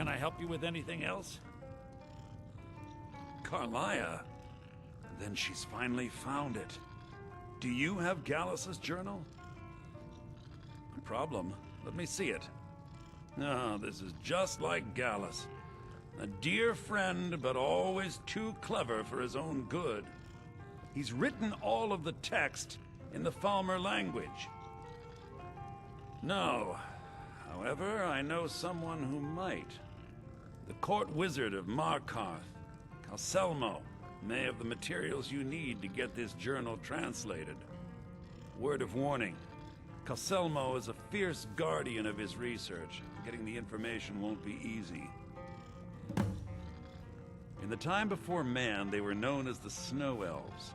Can I help you with anything else? Carlia? Then she's finally found it. Do you have Gallus's journal? No problem. Let me see it. Ah, this is just like Gallus. A dear friend, but always too clever for his own good. He's written all of the text in the Falmer language. No. However, I know someone who might. The court wizard of Markarth, Calselmo, may have the materials you need to get this journal translated. Word of warning. Calselmo is a fierce guardian of his research. Getting the information won't be easy. In the time before man, they were known as the Snow Elves.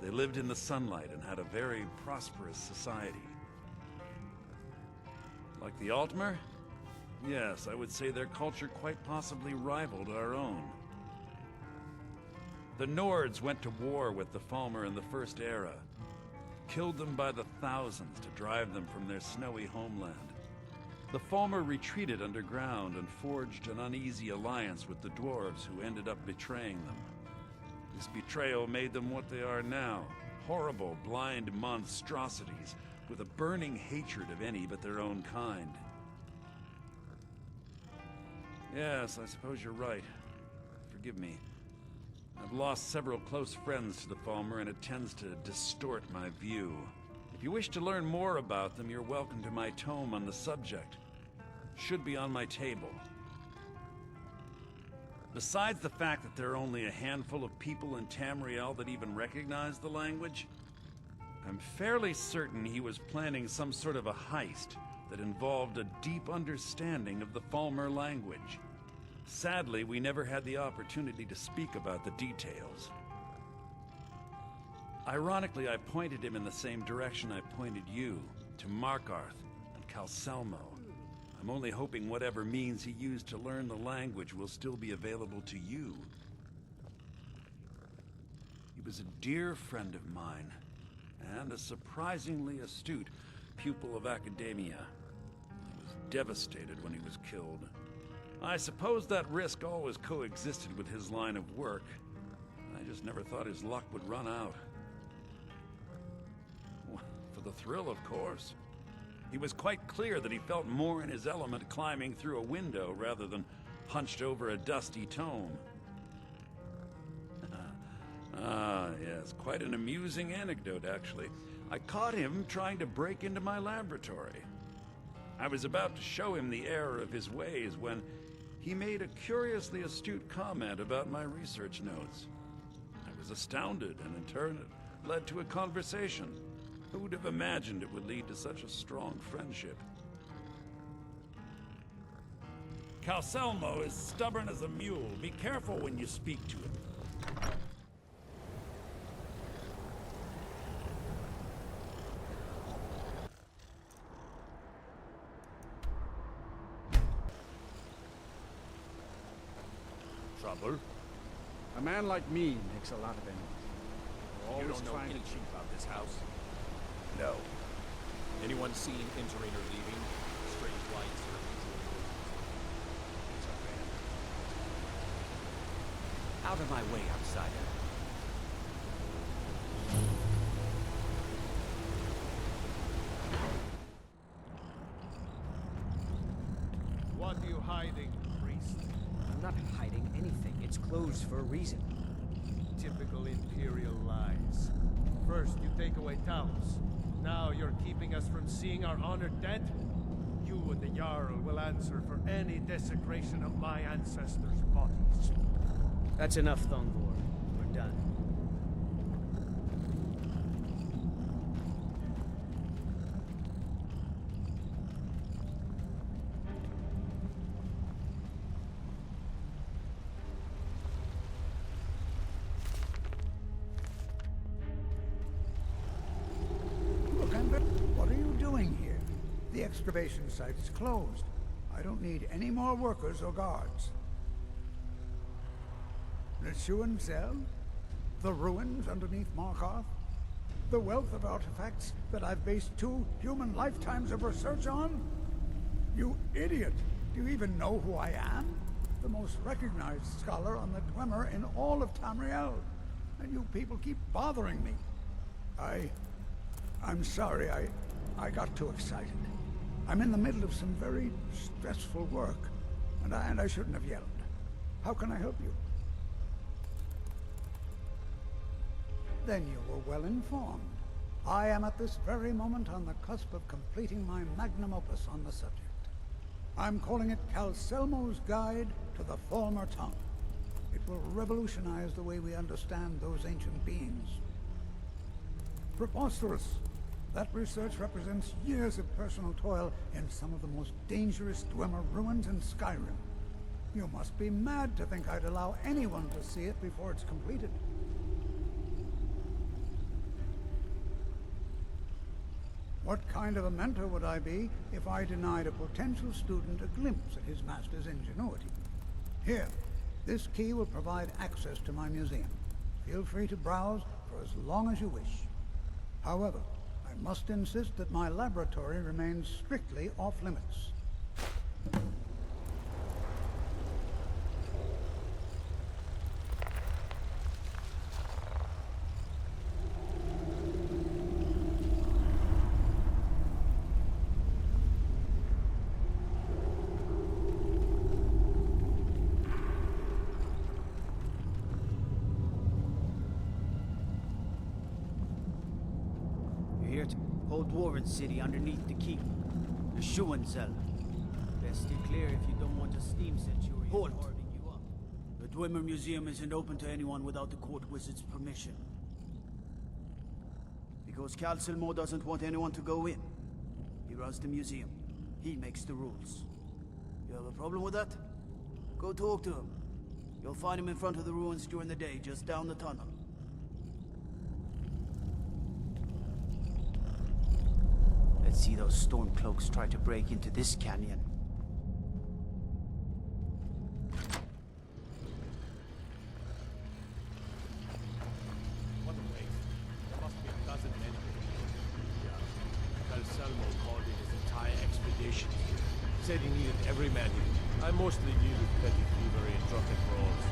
They lived in the sunlight and had a very prosperous society. Like the Altmer? Yes, I would say their culture quite possibly rivaled our own. The Nords went to war with the Falmer in the First Era. Killed them by the thousands to drive them from their snowy homeland. The Falmer retreated underground and forged an uneasy alliance with the dwarves who ended up betraying them. This betrayal made them what they are now, horrible, blind monstrosities with a burning hatred of any but their own kind. Yes, I suppose you're right. Forgive me. I've lost several close friends to the Falmer, and it tends to distort my view. If you wish to learn more about them, you're welcome to my tome on the subject. Should be on my table. Besides the fact that there are only a handful of people in Tamriel that even recognize the language, I'm fairly certain he was planning some sort of a heist that involved a deep understanding of the Falmer language. Sadly, we never had the opportunity to speak about the details. Ironically, I pointed him in the same direction I pointed you, to Markarth and Calselmo. I'm only hoping whatever means he used to learn the language will still be available to you. He was a dear friend of mine, and a surprisingly astute pupil of academia. I was devastated when he was killed. I suppose that risk always coexisted with his line of work. I just never thought his luck would run out. For the thrill, of course. He was quite clear that he felt more in his element climbing through a window rather than hunched over a dusty tome. Yes, quite an amusing anecdote, actually. I caught him trying to break into my laboratory. I was about to show him the error of his ways when he made a curiously astute comment about my research notes. I was astounded, and in turn it led to a conversation. Who would have imagined it would lead to such a strong friendship? Calselmo is stubborn as a mule. Be careful when you speak to him. Trouble? A man like me makes a lot of enemies. You don't know anything about this house? No. Anyone seen entering or leaving? Strange lights or unusual noises? Out of my way, outsider. What are you hiding, priest? I'm not hiding anything. It's closed for a reason. Typical Imperial lies. First, you take away Talos. Now you're keeping us from seeing our honored dead? You and the Jarl will answer for any desecration of my ancestors' bodies. That's enough, Thongvor. We're done. What are you doing here? The excavation site is closed. I don't need any more workers or guards. The Shuan Cell? The ruins underneath Markarth? The wealth of artifacts that I've based 2 human lifetimes of research on? You idiot! Do you even know who I am? The most recognized scholar on the Dwemer in all of Tamriel. And you people keep bothering me. I'm sorry, I got too excited. I'm in the middle of some very stressful work, and I shouldn't have yelled. How can I help you? Then you were well informed. I am at this very moment on the cusp of completing my magnum opus on the subject. I'm calling it Calcelmo's Guide to the Falmer Tongue. It will revolutionize the way we understand those ancient beings. Preposterous! That research represents years of personal toil in some of the most dangerous Dwemer ruins in Skyrim. You must be mad to think I'd allow anyone to see it before it's completed. What kind of a mentor would I be if I denied a potential student a glimpse at his master's ingenuity? Here, this key will provide access to my museum. Feel free to browse for as long as you wish. However, I must insist that my laboratory remains strictly off-limits. Old Dwarven city underneath the keep. The Shuan cell. Best steer clear if you don't want a steam centurion holding you up. The Dwemer Museum isn't open to anyone without the court wizard's permission. Because Calcelmo doesn't want anyone to go in. He runs the museum. He makes the rules. You have a problem with that? Go talk to him. You'll find him in front of the ruins during the day, just down the tunnel. Let's see those stormcloaks try to break into this canyon. What a waste. There must be a dozen men here. Yeah. Calcelmo called in his entire expedition. Said he needed every man here. I mostly deal with petty thievery and drunken brawls.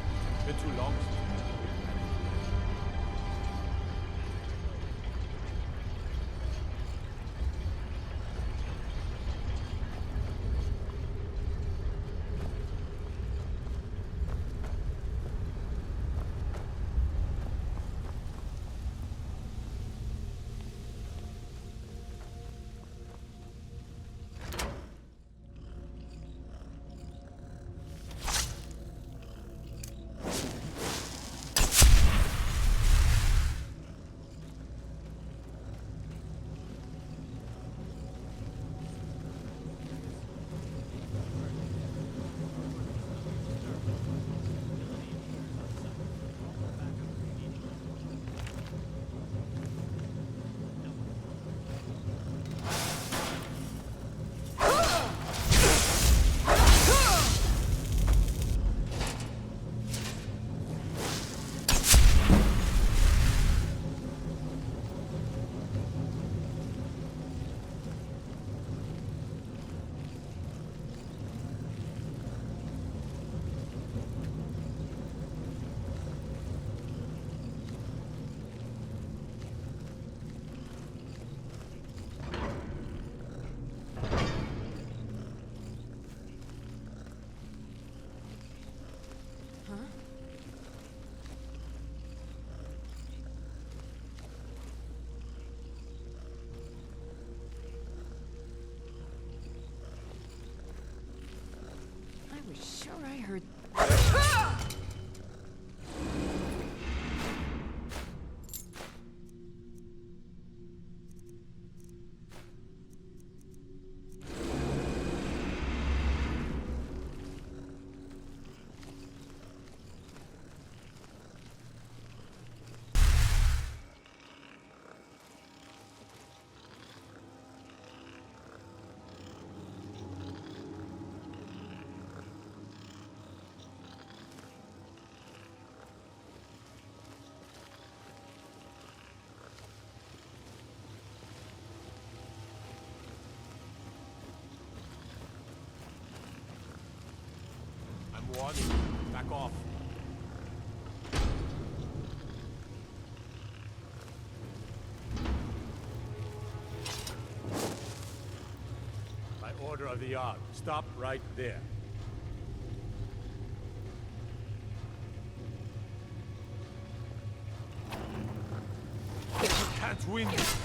Been too long since we had a big man. I was sure I heard... Warning. Back off. By order of the yard. Stop right there. You can't win this.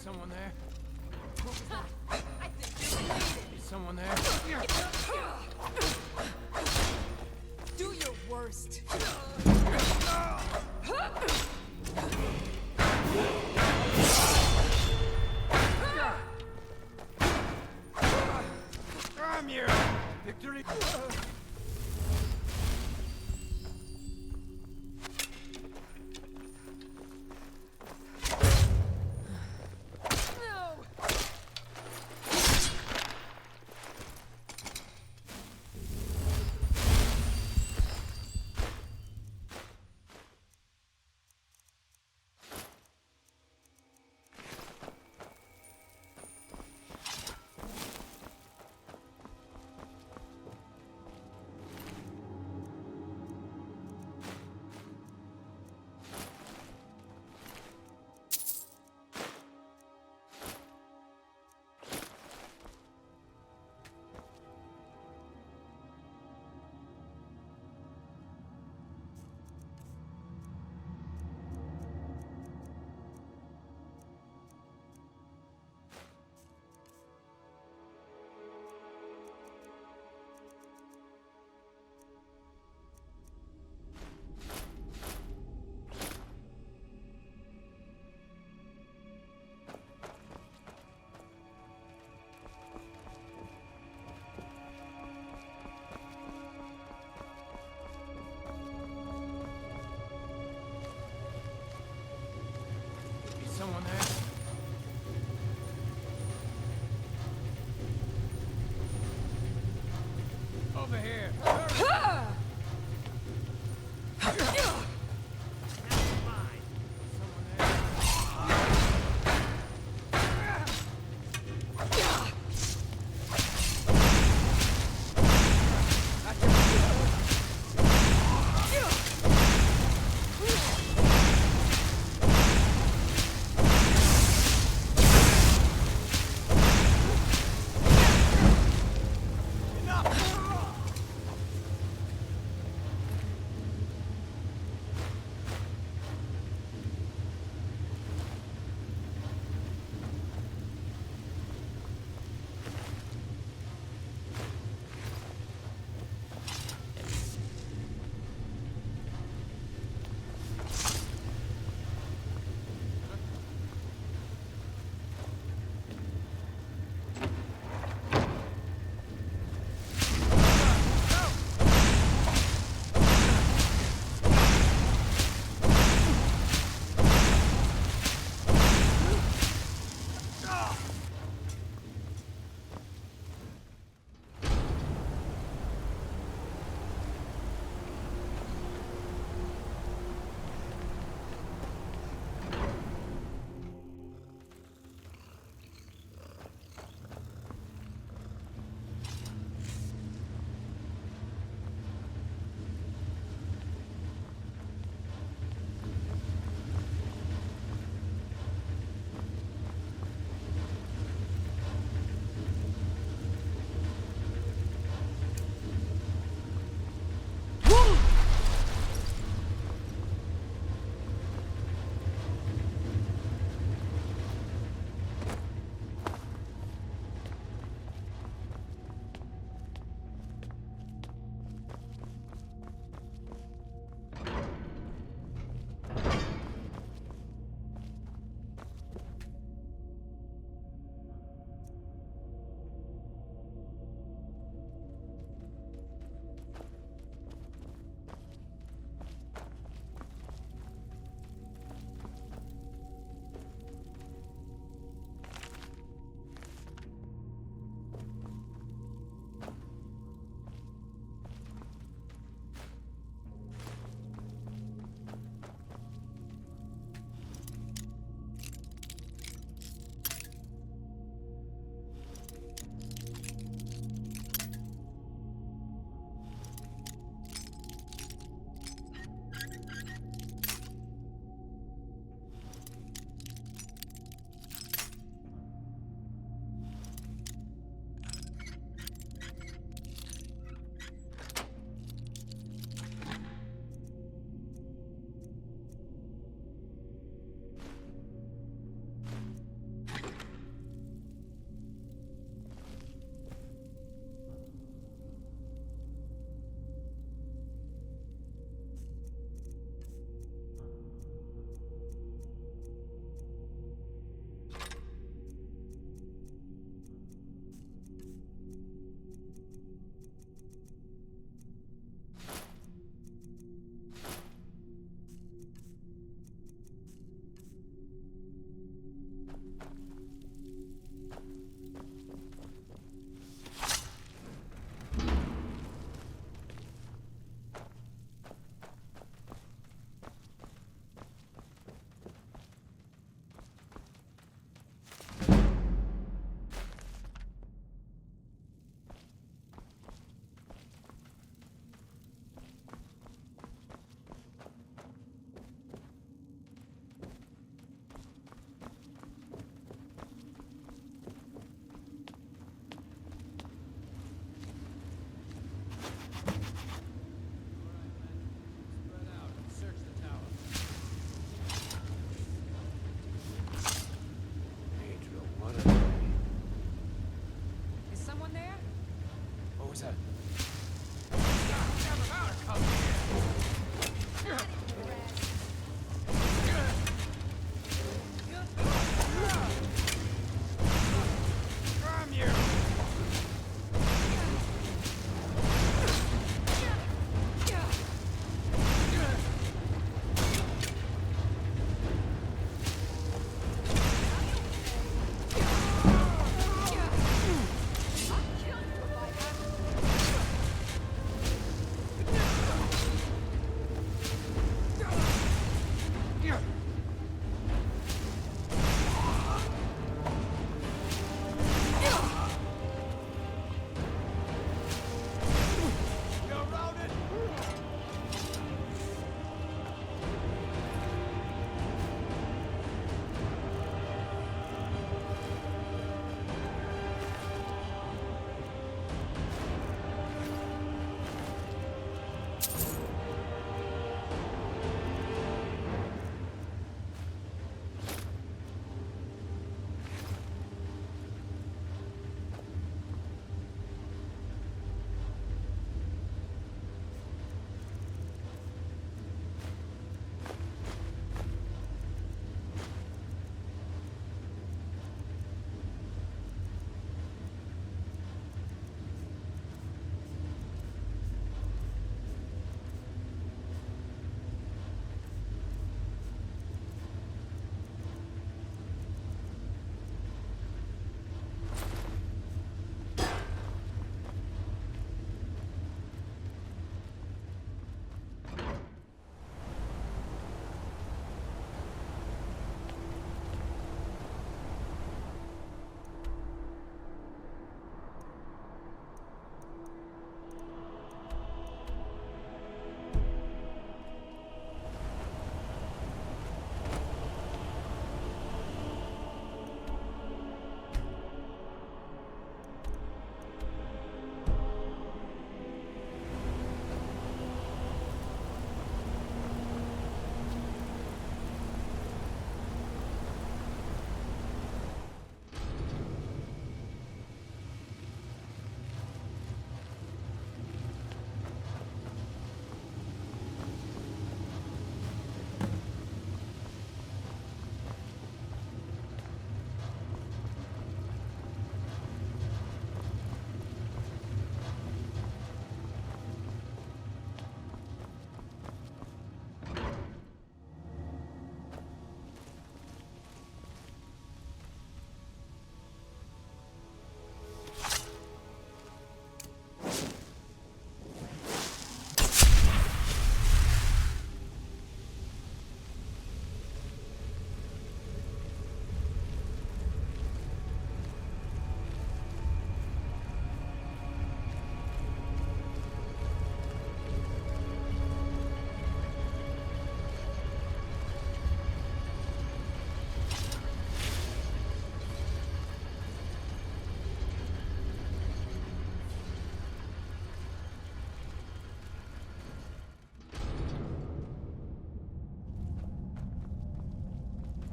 Someone there? What was that? I think Is someone there? do your worst. I'm here! Victory!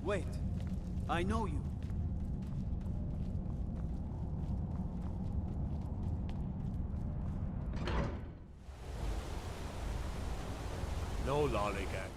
Wait. I know you. No lollygagging.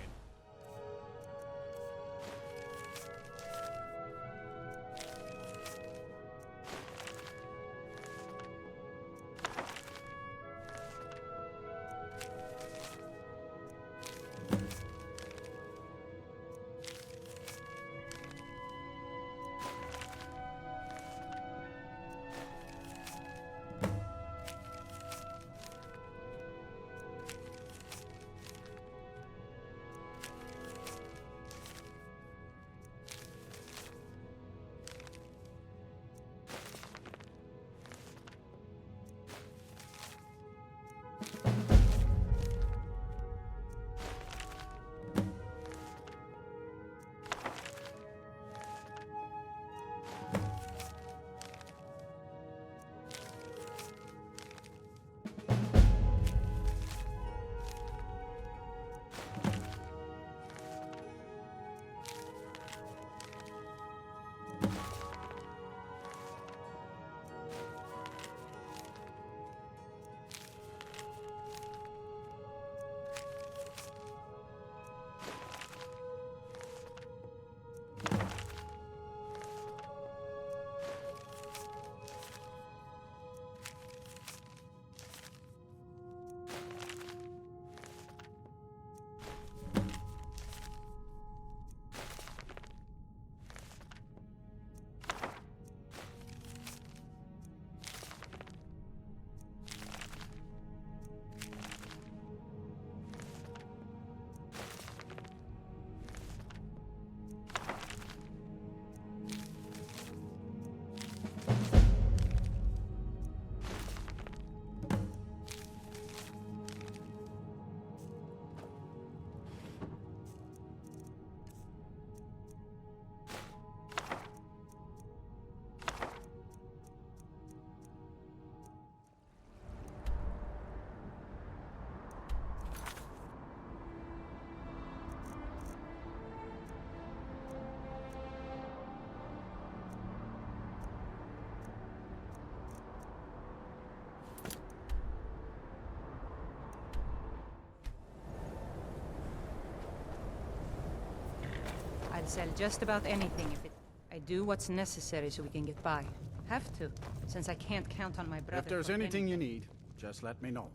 I'll sell just about anything if it... I do what's necessary so we can get by. Have to, since I can't count on my brother. If there's for anything you need, just let me know.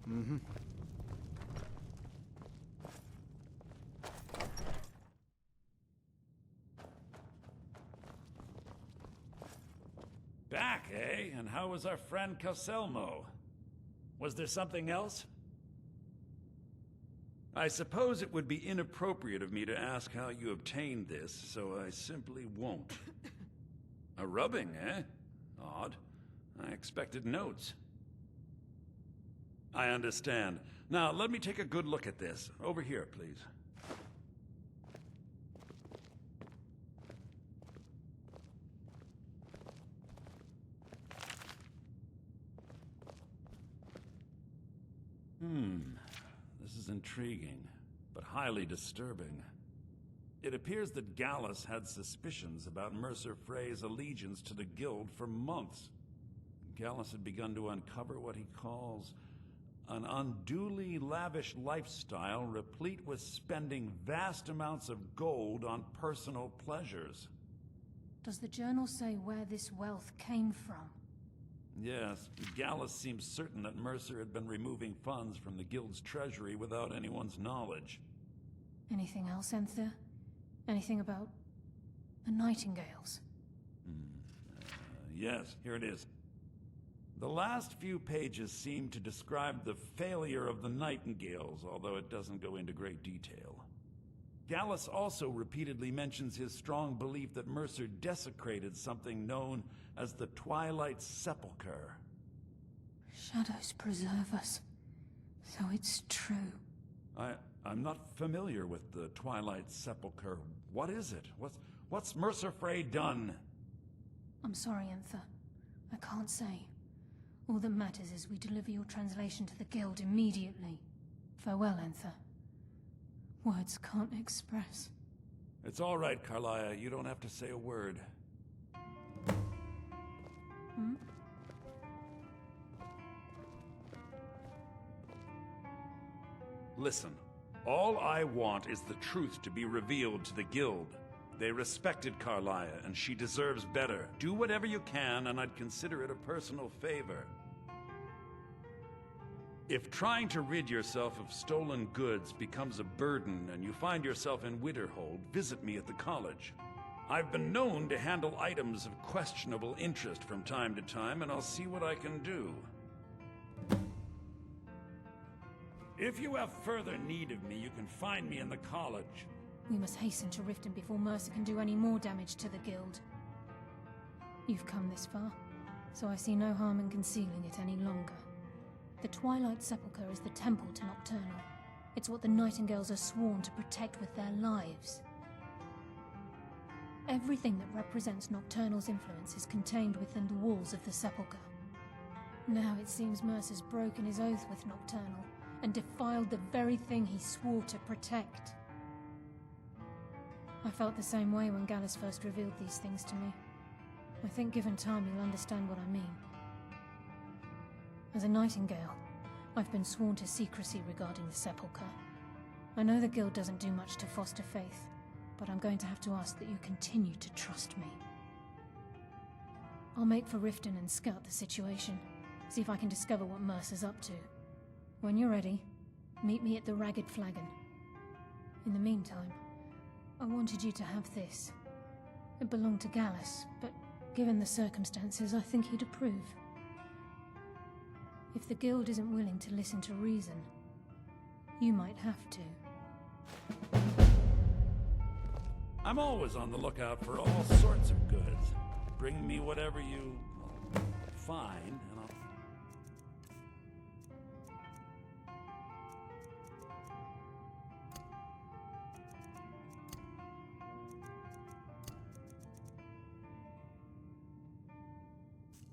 Mm-hmm. Back, eh? And how was our friend Caselmo? Was there something else? I suppose it would be inappropriate of me to ask how you obtained this, so I simply won't. A rubbing, eh? Odd. I expected notes. I understand. Now, let me take a good look at this. Over here, please. This is intriguing, but highly disturbing. It appears that Gallus had suspicions about Mercer Frey's allegiance to the Guild for months. Gallus had begun to uncover what he calls an unduly lavish lifestyle replete with spending vast amounts of gold on personal pleasures. Does the journal say where this wealth came from? Yes, Gallus seems certain that Mercer had been removing funds from the Guild's treasury without anyone's knowledge. Anything else, Enther? Anything about the Nightingales? Yes, here it is. The last few pages seem to describe the failure of the Nightingales, although it doesn't go into great detail. Gallus also repeatedly mentions his strong belief that Mercer desecrated something known as the Twilight Sepulchre. Shadows preserve us. So it's true. I'm not familiar with the Twilight Sepulchre. What is it? What's Mercer Frey done? I'm sorry, Enther. I can't say. All that matters is we deliver your translation to the Guild immediately. Farewell, Enther. Words can't express. It's all right, Carlia. You don't have to say a word. Listen, all I want is the truth to be revealed to the Guild. They respected Carlia, and she deserves better. Do whatever you can, and I'd consider it a personal favor. If trying to rid yourself of stolen goods becomes a burden and you find yourself in Winterhold, visit me at the college. I've been known to handle items of questionable interest from time to time, and I'll see what I can do. If you have further need of me, you can find me in the college. We must hasten to Riften before Mercer can do any more damage to the Guild. You've come this far, so I see no harm in concealing it any longer. The Twilight Sepulchre is the temple to Nocturnal. It's what the Nightingales are sworn to protect with their lives. Everything that represents Nocturnal's influence is contained within the walls of the Sepulchre. Now it seems Mercer's broken his oath with Nocturnal and defiled the very thing he swore to protect. I felt the same way when Gallus first revealed these things to me. I think given time you'll understand what I mean. As a Nightingale, I've been sworn to secrecy regarding the Sepulchre. I know the Guild doesn't do much to foster faith, but I'm going to have to ask that you continue to trust me. I'll make for Riften and scout the situation, see if I can discover what Mercer's up to. When you're ready, meet me at the Ragged Flagon. In the meantime, I wanted you to have this. It belonged to Gallus, but given the circumstances, I think he'd approve. If the Guild isn't willing to listen to reason, you might have to. I'm always on the lookout for all sorts of goods. Bring me whatever you find, and I'll...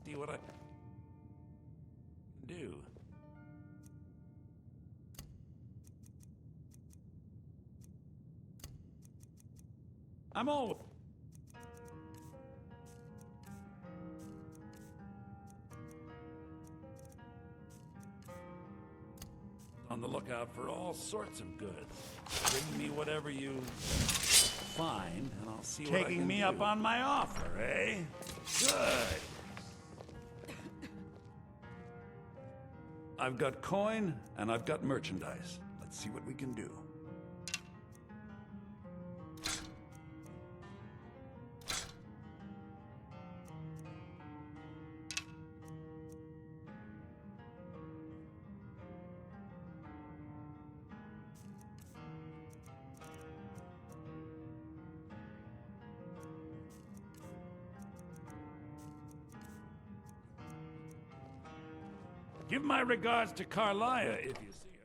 see what I do. I'm all on the lookout for all sorts of goods. Bring me whatever you find, and I'll see what I can do. Taking me up on my offer, eh? Good. I've got coin, and I've got merchandise. Let's see what we can do. Give my regards to Carlia if you see